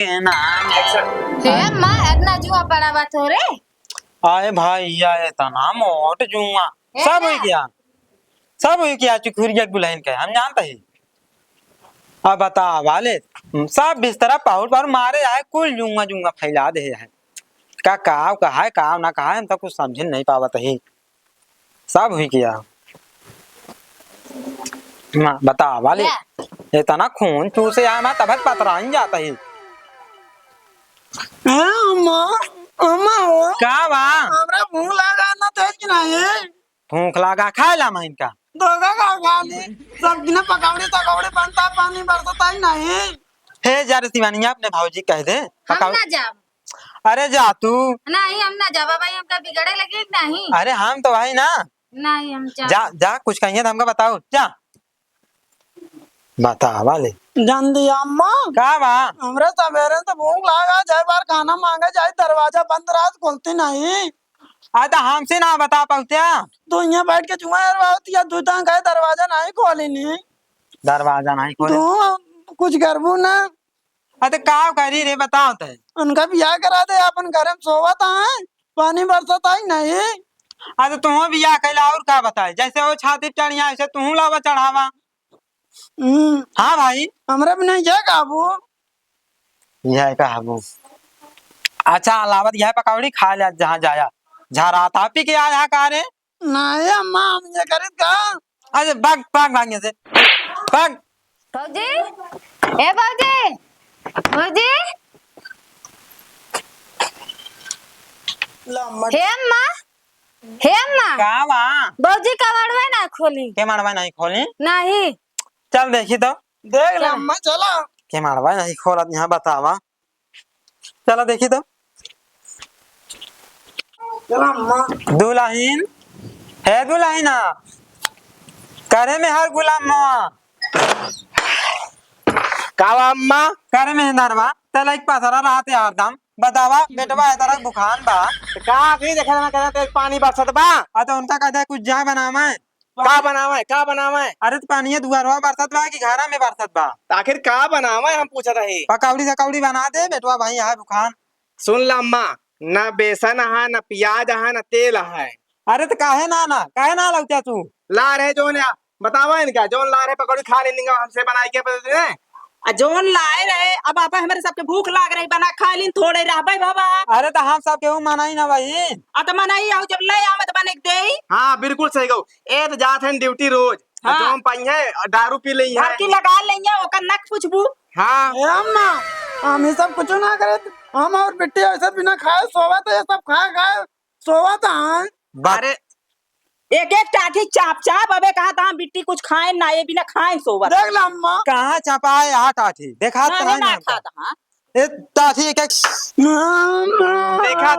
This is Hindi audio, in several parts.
हे माँ इतना जुआ पड़ा बात हो रे। आए भाई आए तना मोट जुआ सब हो गया चुखुरिया गुलहन के हम जानते ही। अब बता वाले सब बिस्तरा पाउर मारे आए कुल जुआ जुआ फैला दे है का कहा है का ना कहा हम तो कुछ समझ नहीं पावत ही सब हुई गया। बता वाले इतना खून चूसे आना तब पतरा जाता ही का बा हमरा भूख लगा ना तेज कि नहीं भूख लगा खा ला मैं इनका दोगा का खाली सब दिन पकौड़े बनता पानी बरसता ही नहीं। हे यार शिवानिया अपने भाऊजी कह दे हम ना जाब। अरे जा तू नहीं हम ना जाबा भाई हमका बिगड़े लगे नहीं। अरे हम तो भाई ना नहीं हम जा कुछ कहिए तो हमका बताओ जा बता वाले जल्दी अम्मा का बा हमरे सवेरे से भूख लगा जाए बार खाना मांगे जाए दरवाजा बंद रात खुलती नहीं। तो हमसे ना बता पाऊत्या तो यहाँ बैठ के जुआ या दूधा गए दरवाजा नहीं खोली नहीं दरवाजा नहीं खोले तू कुछ करबू ना। अरे का करी रे बताओ ते उनका ब्याह करा दे अपन घर में सोवत है पानी बरसता ही नहीं। अरे तू बिया कैला और का बताए जैसे वो छाती चढ़िया ऐसे तू लावा चढ़ावा। हाँ भाई हमरा भी नहीं है काबू यह काबू अच्छा अलावत यह पकौड़ी खा लिया जहाँ जाया झरा था पी के आया का रे नहीं अम्मा हम ये करित का अरे भाग भाग भाग से भाग भौजी ए भौजी भौजी हे अम्मा का बा भौजी का मड़वा ना खोली के मारवा नहीं खोली नहीं चल देखी तो देख ले अम्मा चला के मारवा नहीं खोला यहाँ बतावा चलो देखी तो चला अम्मा दुल्हन है दुल्हना करे में हर गुलाम कावा अम्मा करे में नरवा तला एक पासरा रहते हरदम बतावा बेटवा है तरह बुखान बा का भी देखा ना कहते पानी बरसत बा तो उनका कहता है कुछ जा बनावा है का बनावा है अरे तो पानी दुआरवा बरसत बा कि घरा में बरसत बा आखिर का बनावा है हम पूछत रही पकौड़ी सकौड़ी बना दे बेटवा भाई है बुखान। सुन ला अम्मा न बेसन है न प्याज है न तेल है। अरे तो काहे ना लगता तू ला रहे जो ने बतावा इनका जो ला रहे पकौड़ी खा लेंगे हमसे बनाई के बदले जोन लाए रहे अब आप हमारे सबके भूख लाग रही बना खा लीन थोड़े रहबे बाबा। अरे तो हम सब केहू मनाई ना भाई तो मनाई आओ जब ले आमत बने के देई। हाँ बिल्कुल सही कहो ए तो जात है ड्यूटी रोज हाँ। जो हम पाई है दारू पी ली है घर की लगा लेंगे ओकर नक पूछबू। हाँ ए अम्मा हम ये सब कुछ ना करे हम और बिट्टी ऐसे बिना खाए सोवा तो ये सब खाए सोवा तो है। अरे एक एक टाठी चाप चाप अबे कहा था बिट्टी कुछ खाए ना ये बिना खाए सोवा देख ला अम्मा कहाँ छपाए हाथ आठी देखा तो है ना ना खाता हाँ ए ताठी एक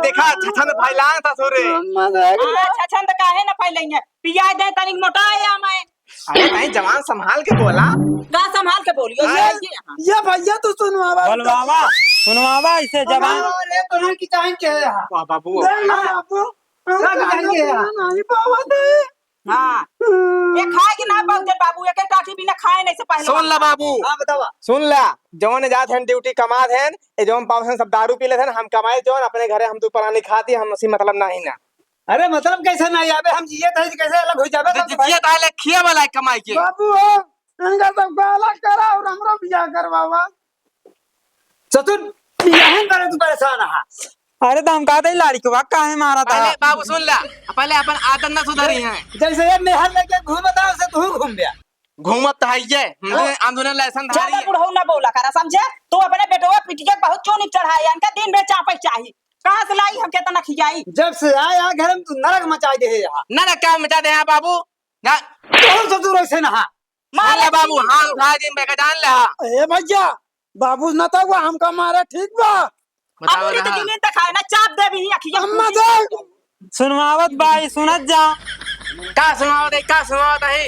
देखा छछन फैलाए था सोरे अम्मा देख ला अच्छा छंद काहे ना फैलेंगे पियाज दे तनिक मोटा है मैं। अरे भाई जवान संभाल के बोला का संभाल के बोलियो ये भैया तू सुनवावा सुनवावा इसे जवान ले तो की टाइम के वाह बाबू देख ला बाबू नहीं पावत हाँ ये खाए कि ना पाउते बाबू एक टाठी बिना खाए नहीं से पहले सुन ला बाबू हां बतावा सुन ला जवन जात हैं ड्यूटी कमा हैं ए जवन पावसन सब दारू पी लेते हैं हम कमाए जवन अपने घरे हम दोपहर नहीं खाती हम उसी मतलब नहीं ना। अरे मतलब कैसे नहीं आवे हम जिए थे कैसे अलग हो जावे जितिया ताले खिया वाला कमाई के बाबू इनका सब अलग करा और हमरो बियाह करवावा चतुर बियाह करे तू परेशान है। अरे तो हम कहते ही लाड़ी को काहे मारा था पहले बाबू सुन ला पहले अपन आदत न सुधरी है जैसे ये मेहर लेके घूमता है उसे तू घूम गया घूमत है ये मुझे आंदोलन लाइसेंस ज्यादा धारी बुढ़ऊ ना बोला करा समझे तू अपने बेटवा पिटिया बहुत चोनी चढ़ाई इनका दिन में चापे चाहिए कहां से लाई हम केतना खियाई जब से आया घर में तू नरक मचा दे यहाँ ना ना क्या मचा दे बाबू ना तो तू ऐसे ना मार ले बाबू हां उठा दिन बेका जान ले ए भैया बाबू न तो हमका मारे ठीक बा बताओ अमूरी तो जमीन तक खाए ना चाप दे भी अखिया अम्मा देख सुनवावत भाई सुनत जा का सुनावत है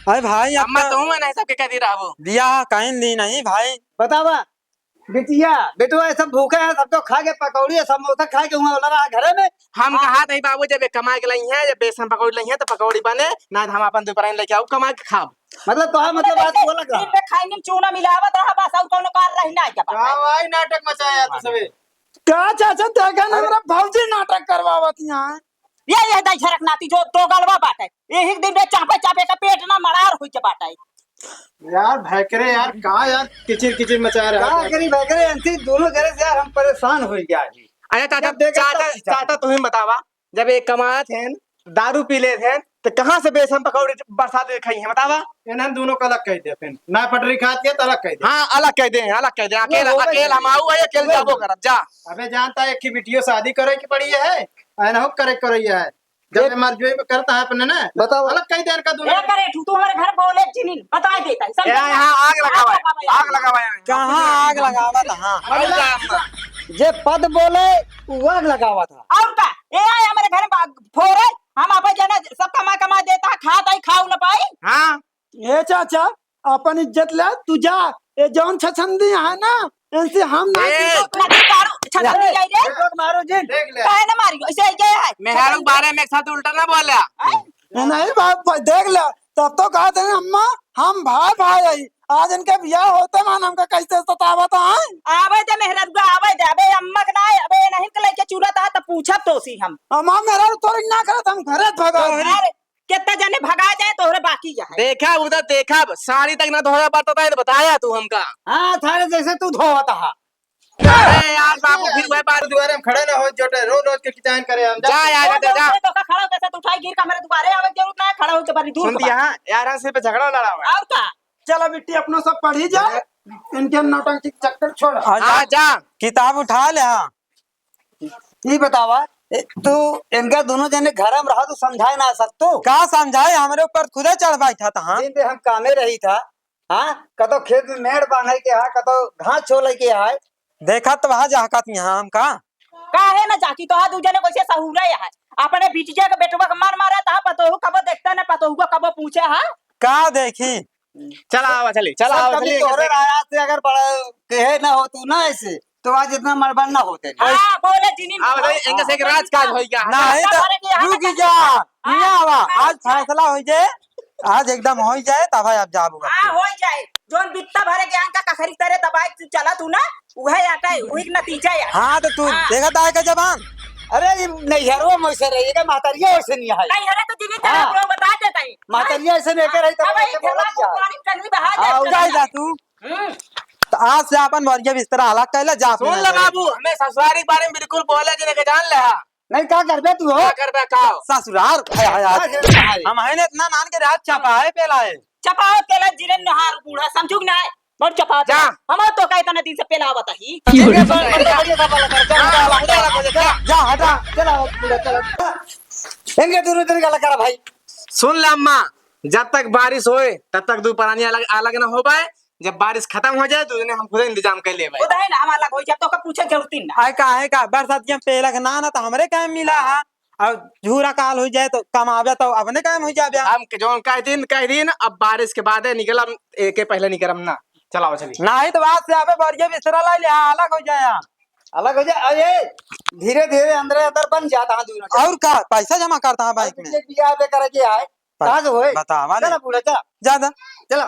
अरे भाई अम्मा तो मैं नहीं सबके कह दी रहा वो दिया कहीं दी नहीं भाई बतावा बिटिया बेटुआ सब भूखे हैं, सब तो खा के पकौड़ी समोसा खा के हुआ रहा घरे में। हम कहा नहीं बाबू जब कमा के लाई है, जब बेसन पकौड़ी लाई है तो पकौड़ी बने ना, हम अपन दोपहर लेके आओ कमा के खाओ। मतलब तो मतलब बात वो लगा दिन में खाई में चूना मिलावत रहा बस और कोनो कार रही ना क्या आई नाटक मचाया तो सबे। क्या चाचा देखा ना मेरा भौजी नाटक करवावत यहाँ। ये दाई झरक नाती जो दो गलवा बाटे एक दिन में चापे चापे का पेट ना मरार होई के बाटे। यार भैकरे यार कहाँ यार किचिर किचिर मचा रहा क्या करी भैकरे ऐसी दोनों घरे से यार हम परेशान हो गया जी। अरे चाचा जब देखा चाचा तब चाचा। चाचा तुम्हें बतावा, जब एक कमाए थे दारू पी ले थे तो कहाँ से बेसन पकौड़ी बरसात में खाई है बतावा। इन्हें दोनों को अलग कह दे, फिर ना पटरी खाती है तो अलग कह दे। हाँ अलग कह दे, अलग कह दे। अकेला वो भाई- अकेला हम आऊ है, अकेले जाबो करब जा। अबे जानता है कि बिटियो शादी करे की पड़ी है ऐना हो करे करी है, जब मर्जी करता है अपने ना बताओ। अलग कह दे का ए दोनों। करे तू हमारे घर बोले चिनिन बता देता है समझ यहाँ आग लगावा है, आग लगावा है। कहाँ आग लगावा था? हाँ मर जा अम्मा। जे पद बोले वो आग लगावा था। और का ए आए हमारे घर में फोरे हम आपे जना सब कमा देता खाता ही खाऊ ना पाई। हाँ ये चाचा अपन इज्जत ले तू जा, ये जौन छछंदी है ना इनसे हम ना ए, नदी कारू छतरी जाई रे एक मारो जी। देख ले काहे ना मारियो ऐसे ही है मेहरारू बारे में एक साथ उल्टा ना बोला। नहीं बाप देख ले तब तो कहते हैं अम्मा हम भाई भाई आई आज इनके ब्याह होते मान हमका कैसे सतावत है। आवे दे मेहरत आवे दे अबे अम्मक ना अबे नहीं के लेके चूरा था तो पूछब तो सी हम अम्मा मेरा तोड़ ना करत हम घरे भगा। अरे कितना जने भगा जाए तोहरे बाकी जा है देखा उधर देखा साड़ी तक ना धोया पड़ता था, बताया तू हमका। हाँ थारे जैसे तू धोवत हा। अरे यार बाबू फिर वह बात द्वारे में खड़े ना हो जोटे रोज रोज के किचान करे हम जा यार जा जा। तो का खड़ा होके तो उठाई गिर का मेरे दुआरे आवे के जरूरत ना है, खड़ा होके बड़ी दूर सुन दिया यार से पे झगड़ा लड़ा हुआ है। और का चलो बिट्टी अपना सब पढ़ी जा, इनके नौटंकी चक्कर छोड़। हाँ जा किताब उठा ले। हाँ ये बतावा तू इनका दोनों जने घर में रहा तो समझाए ना सकतो। का समझाए, हमारे ऊपर खुदे चढ़ बैठा था। हाँ दिन पे हम कामे रही था। हाँ कतो खेत में मेड़ बांधे के है, कतो घास छोले के है। देखा तो वहाँ जाकत यहाँ हम का काहे ना जाकी तो दू जने कैसे सहूरा है अपने बिटिया के बेटवा के मार मारा था पतोहू कब देखता ना पतोहू को कब पूछे हां का देखी। चला आवा चली चला आवा कभी चली। तोहरे राया से अगर बड़ा कहे ना हो तू ना ऐसे तो आज इतना मरबन ना होते। हां बोले जिनी आवा चली, इनका से एक राजकाज होई गया। नहीं तो रुक जा यहाँ आवा, आज फैसला हो जाए, आज एकदम हो जाए तब अब जाबू। हां हो जाए जोन बित्ता भरे ज्ञान का कखरी करे दबाई चला तू ना वही आता है वही नतीजा है। हाँ तो तू देखा था का जबान। अरे ये नैहरो में से रहिएगा, मातरिया ऐसे नहीं है। नहीं हरे तो जिनी तेरा हाँ। लोग बता देता है मातरिया ऐसे लेकर रही अब तो बोला क्या? पुरानी टंगरी बहा हाँ, दे जा जा तू तो आज से अपन वर्गीय बिस्तरा अलग कैला जा। सुन ले बाबू, हमें ससुरारी के बारे में बिल्कुल बोले जिन्हें के जान ले। नहीं क्या करबे तू हो? क्या करबे खाओ। ससुराल हम है ने इतना नान के रात चपा है पेला है। चपाओ तेला जिरे नहार बूढ़ा समझू ना है बड़ चपाओ जा। हम तो का इतना दिन से पेला आवत ही जा हटा। इनके दोनों दिन का लगा भाई। सुन ले अम्मा, जब तक बारिश होए तब तक दोपहरानी अलग अलग ना हो पाए, जब बारिश खत्म हो जाए तो उन्हें हम खुद इंतजाम कर ले भाई। खुद है ना हमारा कोई जब तो का पूछे जरूरत ही ना है का बरसात के पेला के ना तो हमरे काम मिला है, और झूरा काल हो जाए तो कम आवे तो अपने काम हो जाए। हम जो कह दिन अब बारिश के बाद निकलम एक के पहले निकलम ना। चलाओ चलिए। नहीं तो बात से आवे वर्गीय बिस्तरा ला लिया अलग हो जाए। अलग हो जाए अरे धीरे धीरे अंदर अंदर बन जाता है दोनों। और का पैसा जमा करता है बाइक में बिया पे करे के आए आज होए। बतावा ले। चला पूरा चला ज्यादा चला।